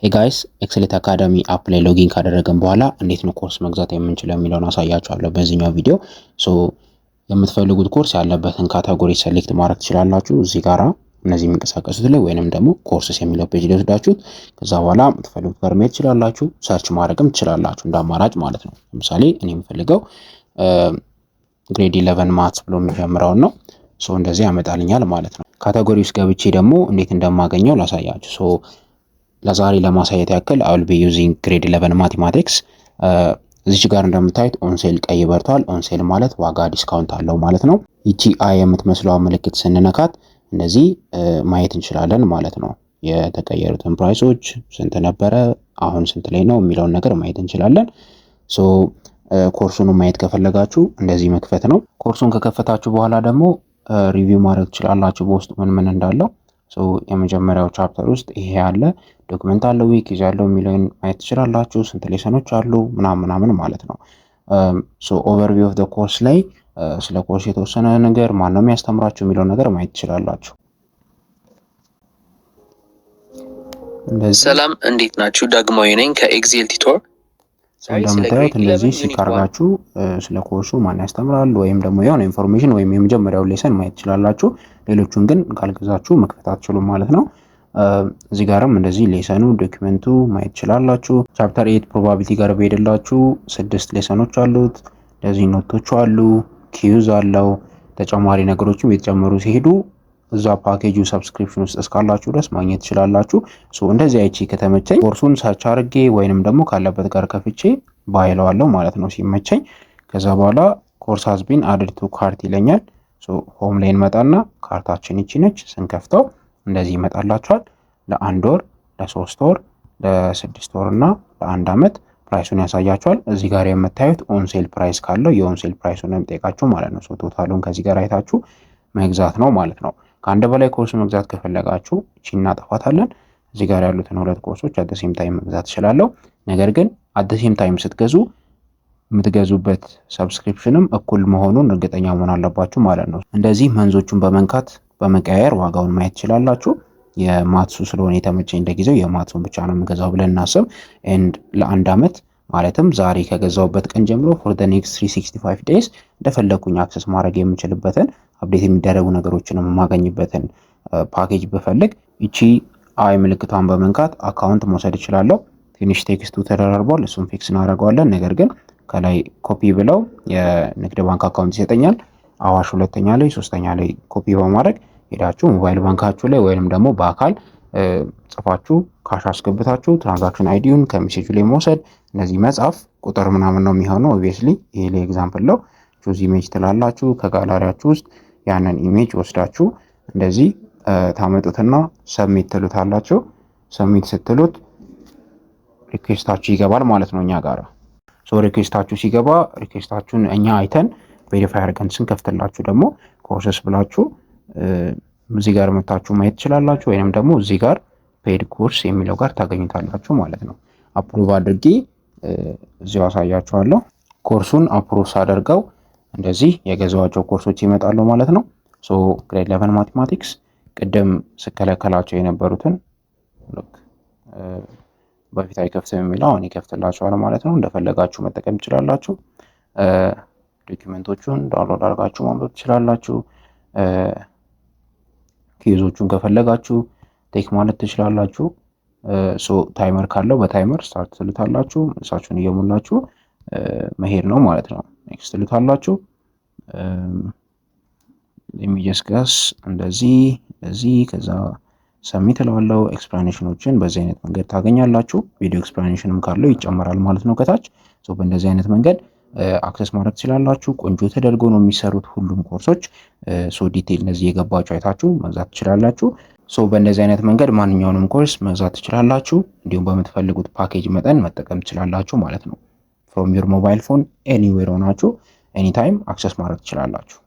ሄይ ጋይስ ኤክሰሌት አካዳሚ አፕ ላይ ሎጊን ካደረገን በኋላ እንዴት ነው ኮርስ መግዛት የምንችለው የሚለውን አሳያችኋለሁ በዚህኛው ቪዲዮ። የምትፈልጉት ኮርስ ያለበትን ካቴጎሪ ሴሌክት ማድረግ ትችላላችሁ እዚህ ጋራ እነዚህ የሚንቀሳቀሱት ላይ ወይንም ደግሞ ኮርስስ የሚለው ፔጅ ላይ ወስዳችሁት ከዛ በኋላ የምትፈልጉት ጋር መሄድ ትችላላችሁ። ሰርች ማድረግም ትችላላችሁ እንደ አማራጭ ማለት ነው። ለምሳሌ እኔ የምፈልገው ግሬድ 11 ማትስ ብሎ የሚጀምረውን ነው። እንደዚህ ያመጣልኛል ማለት ነው። ካቴጎሪ ውስጥ ገብቼ ደግሞ እንዴት እንደማገኘው ላሳያችሁ። ለዛሬ ለማሳየት ያክል I will be using grade 11 mathematics እዚች ጋር እንደምታዩት ኦንሴል ቀይ በርቷል። ኦንሴል ማለት ዋጋ ዲስካውንት አለው ማለት ነው። ይቺ አይ የምትመስለው ምልክት ስንነካት እንደዚህ ማየት እንችላለን ማለት ነው። የተቀየሩትን ፕራይሶች ስንት ነበረ አሁን ስንት ላይ ነው የሚለውን ነገር ማየት እንችላለን። ኮርሱን ማየት ከፈለጋችሁ እንደዚህ መክፈት ነው። ኮርሱን ከከፈታችሁ በኋላ ደግሞ ሪቪው ማድረግ ትችላላችሁ በውስጡ ምን እንዳለው። የመጀመሪያው ቻፕተር ውስጥ ይሄ ያለ ዶክመንት አለ ዊክ ይዛለው የሚለውን ማየት ትችላላችሁ። ስንት ሌሰኖች አሉ ምናምን ማለት ነው። ኦቨርቪው ኦፍ ዘ ኮርስ ላይ ስለ ኮርስ የተወሰነ ነገር ማነው የሚያስተምራችሁ የሚለውን ነገር ማየት ትችላላችሁ። ሰላም እንዴት ናችሁ? ዳግማዊ ነኝ ከኤክሴል ቲቶር። እንደምታዩት እንደዚህ ሲካርጋችሁ ስለ ኮርሱ ማን ያስተምራል ወይም ደግሞ የሆነ ኢንፎርሜሽን ወይም የመጀመሪያው ሌሰን ማየት ትችላላችሁ። ሌሎቹን ግን ካልገዛችሁ መክፈት አትችሉም ማለት ነው። እዚህ ጋርም እንደዚህ ሌሰኑ ዶክመንቱ ማየት ትችላላችሁ። ቻፕተር 8 ፕሮባቢሊቲ ጋር በሄደላችሁ 6 ሌሰኖች አሉት። እንደዚህ ኖቶቹ አሉ፣ ኪዩዝ አለው። ተጨማሪ ነገሮችም የተጨመሩ ሲሄዱ እዛ ፓኬጁ ሰብስክሪፕሽን ውስጥ እስካላችሁ ድረስ ማግኘት ትችላላችሁ። እንደዚህ አይቺ ከተመቸኝ ኮርሱን ሰርች አድርጌ ወይንም ደግሞ ካለበት ጋር ከፍቼ ባይለዋለሁ ማለት ነው ሲመቸኝ። ከዛ በኋላ ኮርስ ሃዝ ቢን አድድ ቱ ካርት ይለኛል። ሆም ላይ እንመጣና ካርታችን ይቺ ነች። ስንከፍተው እንደዚህ ይመጣላችኋል። ለአንድ ወር፣ ለ3 ወር፣ ለ6 ወር እና ለ1 ዓመት ፕራይሱን ያሳያችኋል። እዚህ ጋር የምታዩት ኦንሴል ፕራይስ ካለው የኦንሴል ፕራይሱን ነው የሚጠይቃችሁ ማለት ነው። ቶታሉን ከዚህ ጋር አይታችሁ መግዛት ነው ማለት ነው። ከአንድ በላይ ኮርስ መግዛት ከፈለጋችሁ እቺ እናጠፋታለን። እዚህ ጋር ያሉትን 2 ኮርሶች አት ሴም ታይም መግዛት እችላለሁ። ነገር ግን አት ሴም ታይም ስትገዙ የምትገዙበት ሰብስክሪፕሽንም እኩል መሆኑን እርግጠኛ መሆን አለባችሁ ማለት ነው። እንደዚህ መንዞቹን በመንካት በመቀያየር ዋጋውን ማየት ትችላላችሁ። የማትሱ ስለሆነ የተመቸኝ እንደጊዜው የማትሱን ብቻ ነው የምገዛው ብለን እናስብ። ኤንድ ለ1 ዓመት ማለትም ዛሬ ከገዛውበት ቀን ጀምሮ for the next 365 days እንደፈለኩኝ አክሰስ ማድረግ የምችልበትን አፕዴት የሚደረጉ ነገሮችን የማገኝበትን ፓኬጅ ብፈልግ እቺ አይ ምልክቷን በመንካት አካውንት መውሰድ እችላለሁ። ትንሽ ቴክስቱ ተደራርቧል፣ እሱን ፊክስ እናደርገዋለን። ነገር ግን ከላይ ኮፒ ብለው የንግድ ባንክ አካውንት ይሰጠኛል። አዋሽ 2ኛ ላይ 3ኛ ላይ ኮፒ በማድረግ ሄዳችሁ ሞባይል ባንካችሁ ላይ ወይንም ደግሞ በአካል ጽፋችሁ ካሽ አስገብታችሁ ትራንዛክሽን አይዲውን ከሜሴጁ ላይ መውሰድ። እነዚህ መጻፍ ቁጥር ምናምን ነው የሚሆነው። ኦብቪየስሊ ይሄ ላይ ኤግዛምፕል ነው። ቹዝ ኢሜጅ ትላላችሁ። ከጋላሪያችሁ ውስጥ ያንን ኢሜጅ ወስዳችሁ እንደዚህ ታመጡትና ሰብሚት ትሉታላችሁ። ሰብሚት ስትሉት ሪኩዌስታችሁ ይገባል ማለት ነው እኛ ጋር። ሪኩዌስታችሁ ሲገባ ሪኩዌስታችሁን እኛ አይተን ቬሪፋይ አድርገን ስንከፍትላችሁ ደግሞ ኮርሰስ ብላችሁ እዚህ ጋር መታችሁ ማየት ትችላላችሁ። ወይንም ደግሞ እዚህ ጋር ፔድ ኮርስ የሚለው ጋር ታገኙታላችሁ ማለት ነው። አፕሩቭ አድርጌ እዚሁ አሳያችኋለሁ። ኮርሱን አፕሩቭ አደርገው እንደዚህ የገዛዋቸው ኮርሶች ይመጣሉ ማለት ነው። ግሬድ 11 ማቴማቲክስ ቅድም ስከለከላቸው የነበሩትን በፊት አይከፍትም የሚለው አሁን ይከፍትላችኋል ማለት ነው። እንደፈለጋችሁ መጠቀም ትችላላችሁ። ዶክመንቶቹን ዳውንሎድ አድርጋችሁ ማንበብ ትችላላችሁ። ኪዩዞቹን ከፈለጋችሁ ቴክ ማለት ትችላላችሁ። ታይመር ካለው በታይመር ስታርት ትሉታላችሁ። መልሳችሁን እየሞላችሁ መሄድ ነው ማለት ነው። ኔክስት ትሉታላችሁ። ኢሜጅስጋስ እንደዚህ ከዛ ሰሚት እለዋለሁ። ኤክስፕላኔሽኖችን በዚህ አይነት መንገድ ታገኛላችሁ። ቪዲዮ ኤክስፕላኔሽንም ካለው ይጨመራል ማለት ነው ከታች። በእንደዚህ አይነት መንገድ አክሰስ ማድረግ ትችላላችሁ። ቆንጆ ተደርጎ ነው የሚሰሩት ሁሉም ኮርሶች። ዲቴል እነዚህ የገባችሁ አይታችሁ መግዛት ትችላላችሁ። በእንደዚህ አይነት መንገድ ማንኛውንም ኮርስ መግዛት ትችላላችሁ። እንዲሁም በምትፈልጉት ፓኬጅ መጠን መጠቀም ትችላላችሁ ማለት ነው። ፍሮም ዩር ሞባይል ፎን ኤኒዌር ሆናችሁ ኤኒታይም አክሰስ ማድረግ ትችላላችሁ።